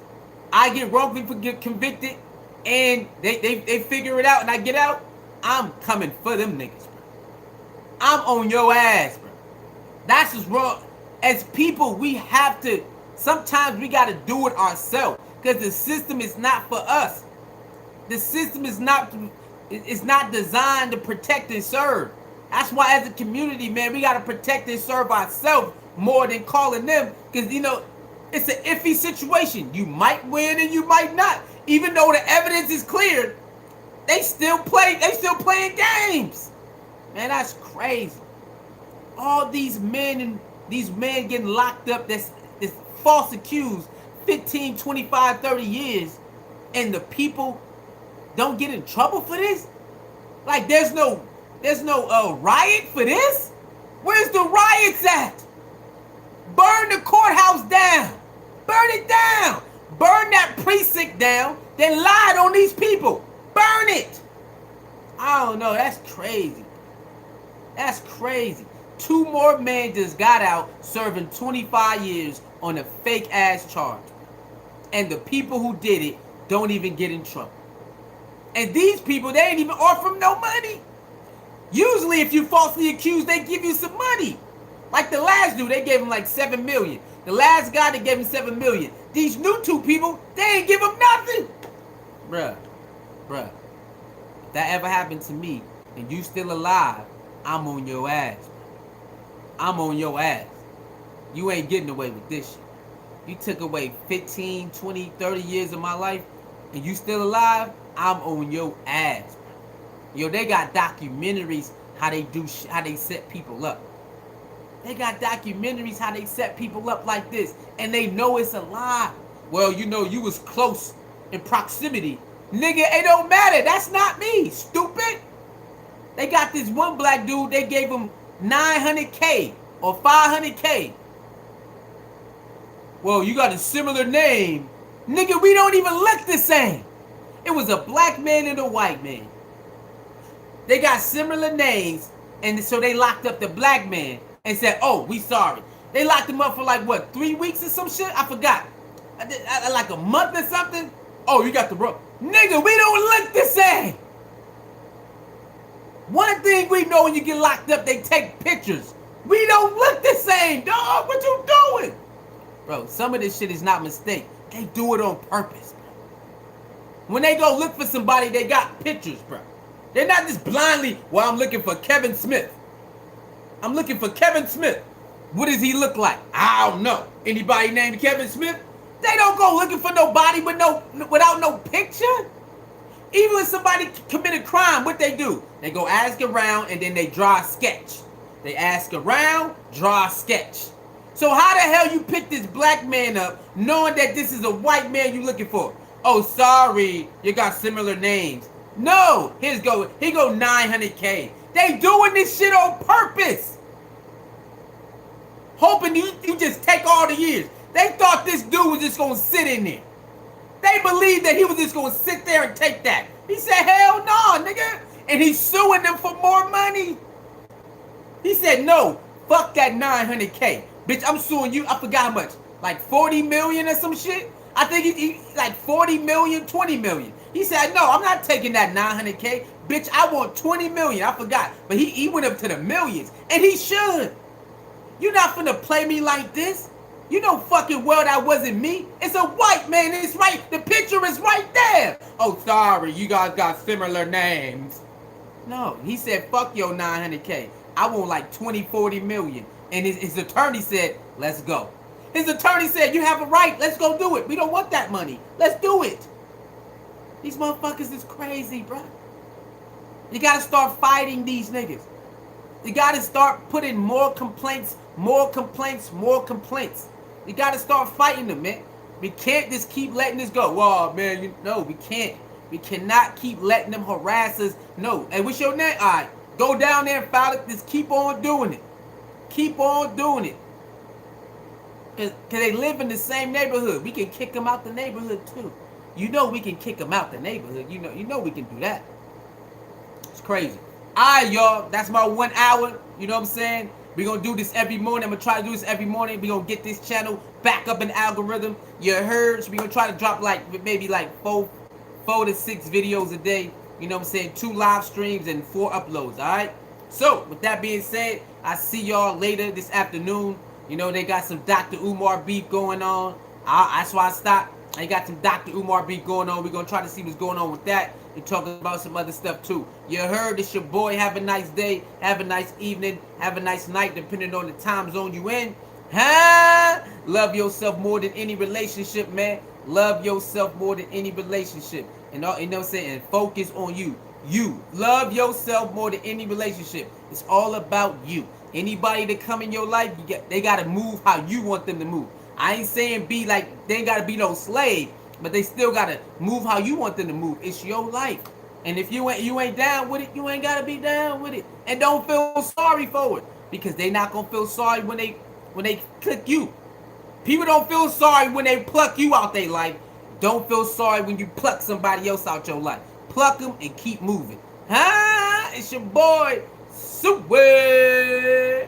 I get wrongfully convicted, and they figure it out, and I get out, I'm coming for them niggas, bro. I'm on your ass, bro. That's just wrong. As people, we have to, sometimes we got to do it ourselves, because the system is not for us. The system is not, it's not designed to protect and serve. That's why as a community, man, we got to protect and serve ourselves more than calling them, because, you know, it's an iffy situation. You might win and you might not. Even though the evidence is clear, they still playing games. Man, that's crazy. All these men getting locked up that's false accused 15, 25, 30 years, and the people don't get in trouble for this? Like there's no riot for this? Where's the riots at? Burn the courthouse down. Burn it down. Burn that precinct down. Then lied on these people. Burn it. I don't know. That's crazy. That's crazy. 2 more men just got out serving 25 years on a fake ass charge. And the people who did it don't even get in trouble. And these people, they ain't even offer them no money. Usually if you falsely accused, they give you some money. Like the last dude, they gave him like $7 million. The last guy, they gave him $7 million. These new 2 people, they ain't give him nothing. Bruh. If that ever happened to me and you still alive, I'm on your ass. I'm on your ass. You ain't getting away with this shit. You took away 15, 20, 30 years of my life and you still alive, I'm on your ass. Yo, they got documentaries how they set people up. They got documentaries how they set people up like this, and they know it's a lie. Well, you know, you was close in proximity. Nigga, it don't matter. That's not me, stupid. They got this one black dude, they gave him $900K or $500K. Well, you got a similar name. Nigga, we don't even look the same. It was a black man and a white man. They got similar names, and so they locked up the black man. and said, "Oh, we sorry." They locked him up for like what, 3 weeks or some shit? I forgot. Like a month or something. Oh, you got the bro, nigga. We don't look the same. One thing we know when you get locked up, they take pictures. We don't look the same, dog. What you doing, bro? Some of this shit is not mistake. They do it on purpose, bro. When they go look for somebody, they got pictures, bro. They're not just blindly, well, I'm looking for Kevin Smith. I'm looking for Kevin Smith. What does he look like? I don't know. Anybody named Kevin Smith? They don't go looking for nobody without no picture. Even when somebody commit a crime, what they do? They go ask around and then they draw a sketch. They ask around, draw a sketch. So how the hell you pick this black man up knowing that this is a white man you looking for? Oh, sorry, you got similar names. No, here go 900K. They doing this shit on purpose. Hoping you just take all the years. They thought this dude was just gonna sit in there. They believed that he was just gonna sit there and take that. He said, hell no, nigga. And he's suing them for more money. He said, no, fuck that 900K. Bitch, I'm suing you. I forgot how much. Like 40 million or some shit? I think he like 40 million, 20 million. He said, no, I'm not taking that 900K. Bitch, I want 20 million. I forgot. But he went up to the millions. And he should. You're not finna play me like this. You know fucking well that wasn't me. It's a white man. It's right. The picture is right there. Oh, sorry. You guys got similar names. No, he said, fuck your 900K. I want like 20, 40 million. And his attorney said, let's go. His attorney said, you have a right. Let's go do it. We don't want that money. Let's do it. These motherfuckers is crazy, bro. You got to start fighting these niggas. You got to start putting more complaints, more complaints, more complaints. You got to start fighting them, man. We can't just keep letting this go. Whoa, man, no, we can't. We cannot keep letting them harass us. No. Hey, what's your name? All right, go down there and file it. Just keep on doing it. Keep on doing it. Because they live in the same neighborhood. We can kick them out the neighborhood, too. You know we can kick them out the neighborhood. You know we can do that. It's crazy. All right, y'all. That's my 1 hour. You know what I'm saying? We're going to do this every morning. I'm going to try to do this every morning. We're going to get this channel back up in the algorithm. You heard? So we're going to try to drop maybe 4 to 6 videos a day. You know what I'm saying? 2 live streams and 4 uploads. All right? So, with that being said, I see y'all later this afternoon. You know, they got some Dr. Umar beef going on. That's why I stopped. They got some Dr. Umar beef going on. We're going to try to see what's going on with that. We're talking about some other stuff too. You heard? It's your boy. Have a nice day. Have a nice evening. Have a nice night, depending on the time zone you in. Huh? Love yourself more than any relationship, man. Love yourself more than any relationship. And all, you know what I'm saying? And focus on you. You. Love yourself more than any relationship. It's all about you. Anybody that come in your life, they got to move how you want them to move. I ain't saying be like, they ain't got to be no slave. But they still gotta move how you want them to move. It's your life. And if you ain't down with it, you ain't gotta be down with it. And don't feel sorry for it. Because they not gonna feel sorry when they click you. People don't feel sorry when they pluck you out their life. Don't feel sorry when you pluck somebody else out your life. Pluck them and keep moving. Huh? It's your boy, Super.